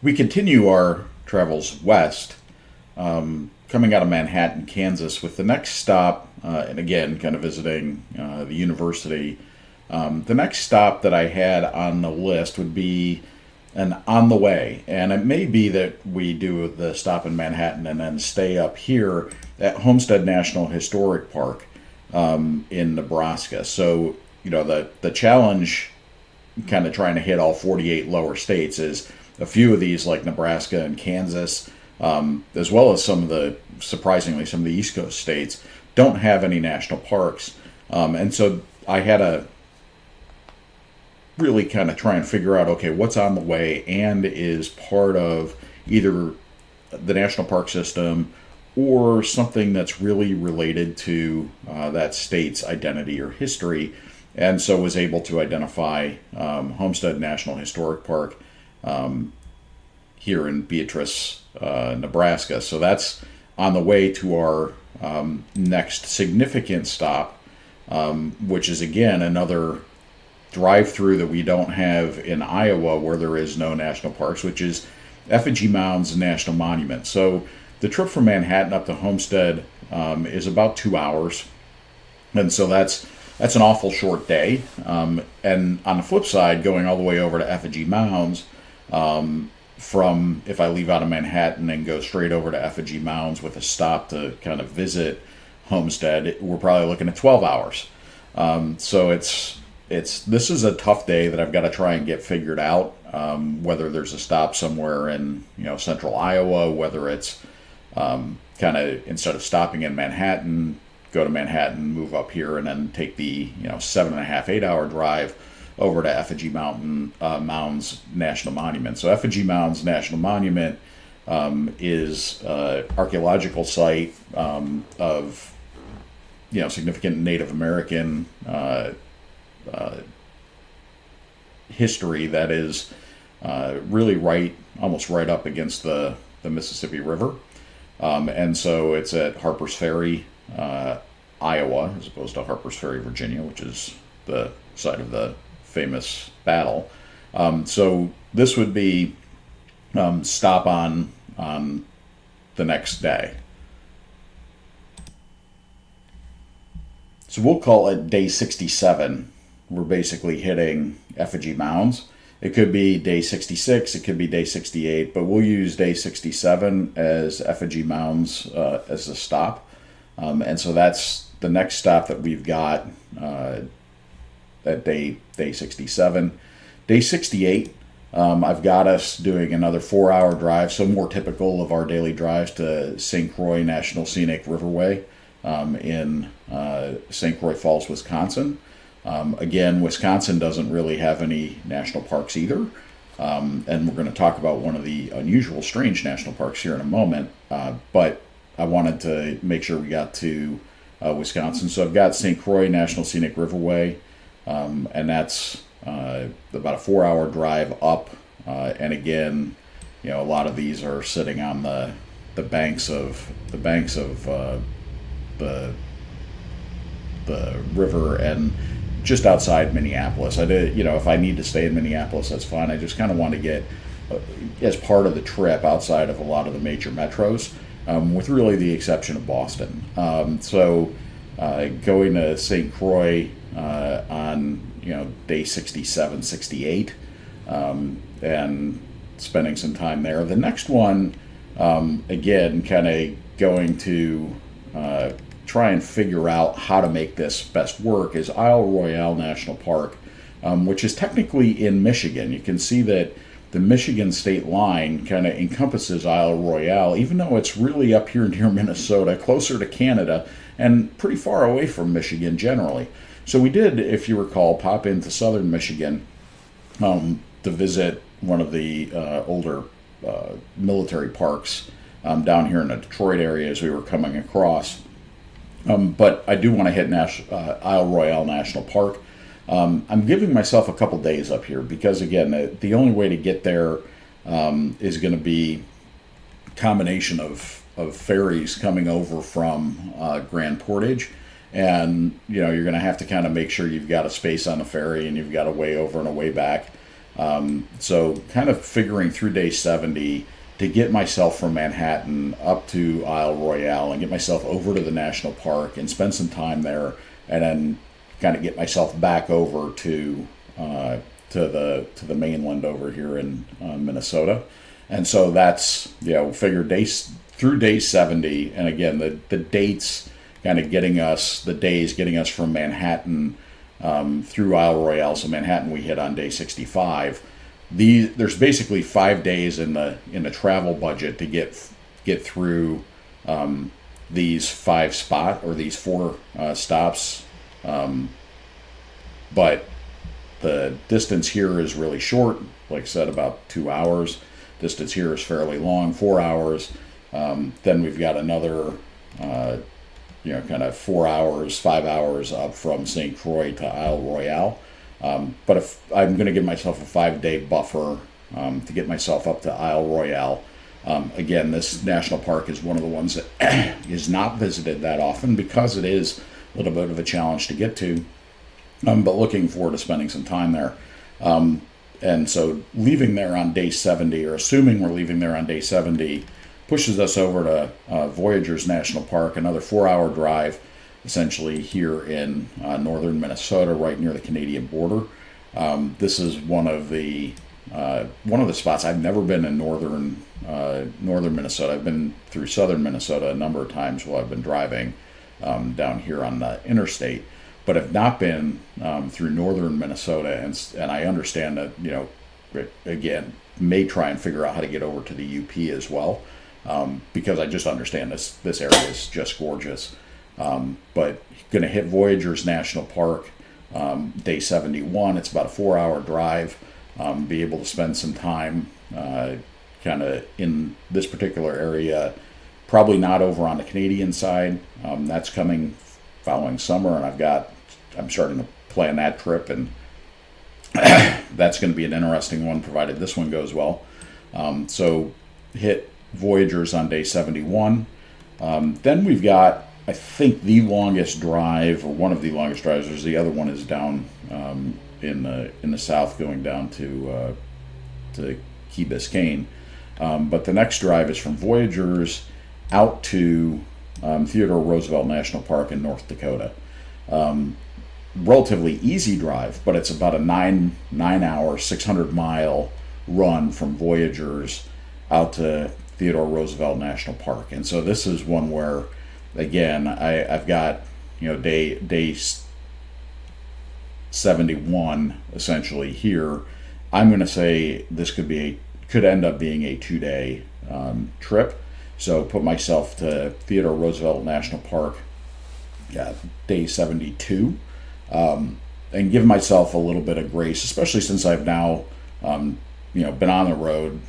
We continue our travels west, coming out of Manhattan, Kansas, with the next stop, and again, kind of visiting the university. The next stop that I had on the list would be an on the way, and it may be that we do the stop in Manhattan and then stay up here at Homestead National Historic Park in Nebraska. So, the challenge, kind of trying to hit all 48 lower states, is a few of these, like Nebraska and Kansas, as well as surprisingly, some of the East Coast states, don't have any national parks. And so I had to really kind of try and figure out, okay, what's on the way and is part of either the national park system or something that's really related to that state's identity or history. And so was able to identify Homestead National Historic Park here in Beatrice, Nebraska. So that's on the way to our next significant stop, which is again another drive-through that we don't have in Iowa, where there is no national parks, which is Effigy Mounds National Monument. So the trip from Manhattan up to Homestead is about 2 hours, and so that's an awful short day. And on the flip side, going all the way over to Effigy Mounds, from if I leave out of Manhattan and go straight over to Effigy Mounds with a stop to kind of visit Homestead, we're probably looking at 12 hours. So this is a tough day that I've got to try and get figured out. Whether there's a stop somewhere in central Iowa, whether it's kind of, instead of stopping in Manhattan, go to Manhattan, move up here, and then take the 7.5, 8 hour drive over to Effigy Mounds National Monument. So Effigy Mounds National Monument is an archaeological site of significant Native American history that is really almost right up against the Mississippi River. And so it's at Harper's Ferry, Iowa, as opposed to Harper's Ferry, Virginia, which is the site of the famous battle. So this would be stop on the next day. So we'll call it day 67. We're basically hitting Effigy Mounds. It could be day 66, it could be day 68, but we'll use day 67 as Effigy Mounds as a stop. And so that's the next stop that we've got at day 67. Day 68, I've got us doing another 4 hour drive, so more typical of our daily drives, to St. Croix National Scenic Riverway in St. Croix Falls, Wisconsin. Again, Wisconsin doesn't really have any national parks either. And we're going to talk about one of the unusual, strange national parks here in a moment. But I wanted to make sure we got to Wisconsin. So I've got St. Croix National Scenic Riverway, and that's about a 4 hour drive up. And again, a lot of these are sitting on the banks of the river and just outside Minneapolis. I did, if I need to stay in Minneapolis, that's fine. I just kind of want to get, as part of the trip, outside of a lot of the major metros, with really the exception of Boston. So going to St. Croix on day 67, 68, and spending some time there. The next one, again, kind of going to try and figure out how to make this best work, is Royale National Park, which is technically in Michigan. You can see that the Michigan state line kind of encompasses Royale, even though it's really up here near Minnesota, closer to Canada, and pretty far away from Michigan generally. So we did, if you recall, pop into southern Michigan to visit one of the older military parks down here in the Detroit area as we were coming across. But I do want to hit Royale National Park. I'm giving myself a couple days up here because, again, the only way to get there is going to be a combination of ferries coming over from Grand Portage. And, you're going to have to kind of make sure you've got a space on the ferry and you've got a way over and a way back. So kind of figuring through day 70 to get myself from Manhattan up to Isle Royale and get myself over to the national park and spend some time there, and then kind of get myself back over to the mainland over here in Minnesota. And so that's, figure days through day 70. And again, the dates kind of getting us from Manhattan through Isle Royale. So Manhattan we hit on day 65. There's basically 5 days in the travel budget to get through these these four stops. But the distance here is really short. Like I said, about 2 hours. Distance here is fairly long, 4 hours. Then we've got another, kind of 4 hours, 5 hours up from St. Croix to Isle Royale. But if I'm going to give myself a 5-day buffer to get myself up to Isle Royale. Again, this national park is one of the ones that is not visited that often because it is a little bit of a challenge to get to. But looking forward to spending some time there. And so leaving there on day 70, or assuming we're leaving there on day 70, pushes us over to Voyageurs National Park, another 4-hour drive, essentially here in northern Minnesota, right near the Canadian border. This is one of the spots. I've never been in northern Minnesota. I've been through southern Minnesota a number of times while I've been driving down here on the interstate, but have not been through northern Minnesota, and I understand that, again, may try and figure out how to get over to the UP as well, because I just understand this area is just gorgeous. But going to hit Voyageurs National Park day 71. It's about a 4-hour drive. Be able to spend some time kind of in this particular area, probably not over on the Canadian side. That's coming following summer, and I'm starting to plan that trip, and that's going to be an interesting one, provided this one goes well. So hit Voyageurs on day 71. Then we've got, I think, the longest drive, or one of the longest drives. There's the other one is down in the south, going down to Key Biscayne. But the next drive is from Voyageurs out to Theodore Roosevelt National Park in North Dakota. Relatively easy drive, but it's about a 9-hour, 600-mile run from Voyageurs out to Theodore Roosevelt National Park. And so this is one where, again, I've got, day 71 essentially here. I'm going to say this could end up being a 2-day trip. So put myself to Theodore Roosevelt National Park, day 72, and give myself a little bit of grace, especially since I've now, been on the road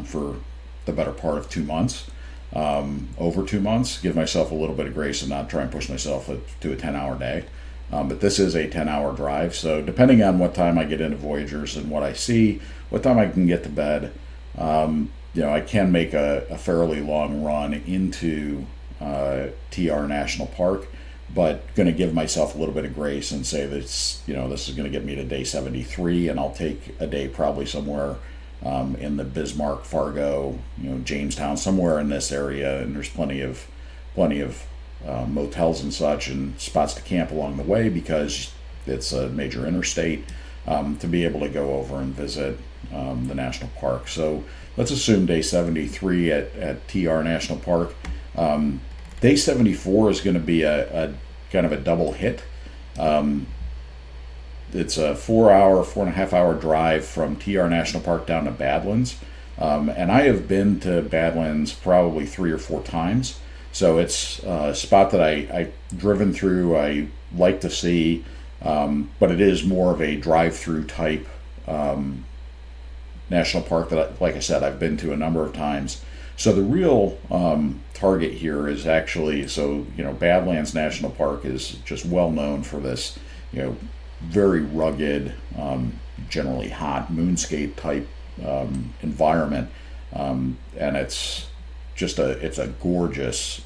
for the better part of 2 months, over 2 months. Give myself a little bit of grace and not try and push myself to a 10-hour day. But this is a 10-hour drive, so depending on what time I get into Voyageurs and what I see, what time I can get to bed, I can make a fairly long run into TR National Park, but going to give myself a little bit of grace and say that this is going to get me to day 73, and I'll take a day probably somewhere in the Bismarck, Fargo, Jamestown, somewhere in this area, and there's plenty of motels and such and spots to camp along the way because it's a major interstate, to be able to go over and visit the national park. So let's assume day 73 at TR National Park. Day 74 is going to be a kind of a double hit. It's a 4.5 hour drive from TR National Park down to Badlands. And I have been to Badlands probably 3 or 4 times. So it's a spot that I've driven through, I like to see, but it is more of a drive-through type national park that, like I said, I've been to a number of times. So the real target here is actually, Badlands National Park is just well known for this, very rugged, generally hot moonscape type environment, and it's a gorgeous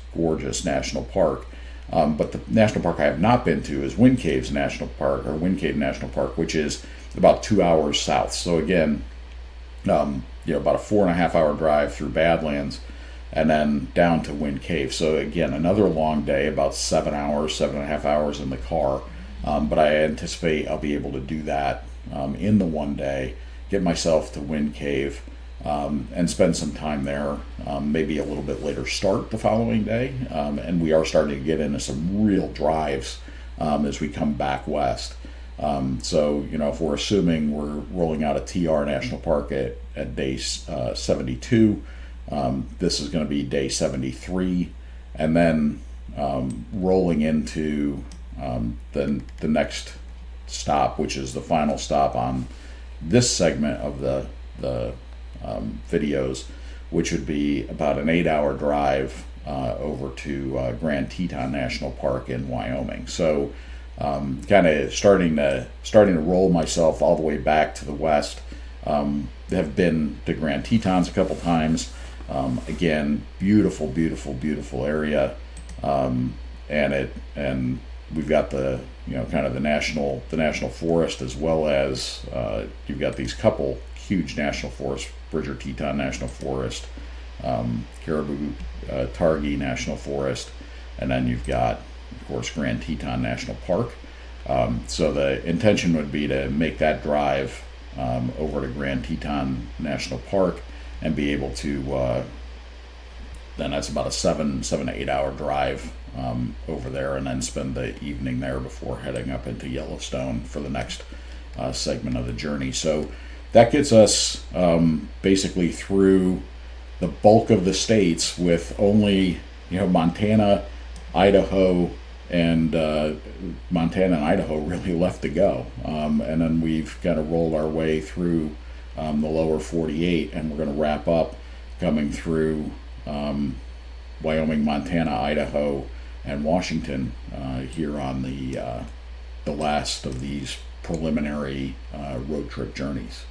national park. But the national park I have not been to is Wind Cave National Park, which is about 2 hours south. So again, about a 4.5 hour drive through Badlands, and then down to Wind Cave. So again, another long day, about 7 hours, 7.5 hours in the car. But I anticipate I'll be able to do that in the one day, get myself to Wind Cave, and spend some time there. Maybe a little bit later start the following day. And we are starting to get into some real drives as we come back west. So, if we're assuming we're rolling out a TR National Park at day 72, this is going to be day 73, and then rolling into the next stop, which is the final stop on this segment of the videos, which would be about an 8-hour drive over to Grand Teton National Park in Wyoming. So kind of starting to roll myself all the way back to the west. Have been to Grand Tetons a couple times. Again, beautiful, beautiful, beautiful area, and we've got the kind of the national forest, as well as you've got these couple huge national forests: Bridger Teton National Forest, Caribou Targhee National Forest, and then you've got, of course, Grand Teton National Park. So the intention would be to make that drive over to Grand Teton National Park and be able to, then that's about a 7 to 8 hour drive over there, and then spend the evening there before heading up into Yellowstone for the next segment of the journey. So that gets us basically through the bulk of the states, with only Montana, Idaho, and Idaho really left to go. And then we've kind of rolled our way through the lower 48, and we're going to wrap up coming through Wyoming, Montana, Idaho, and Washington here on the last of these preliminary road trip journeys.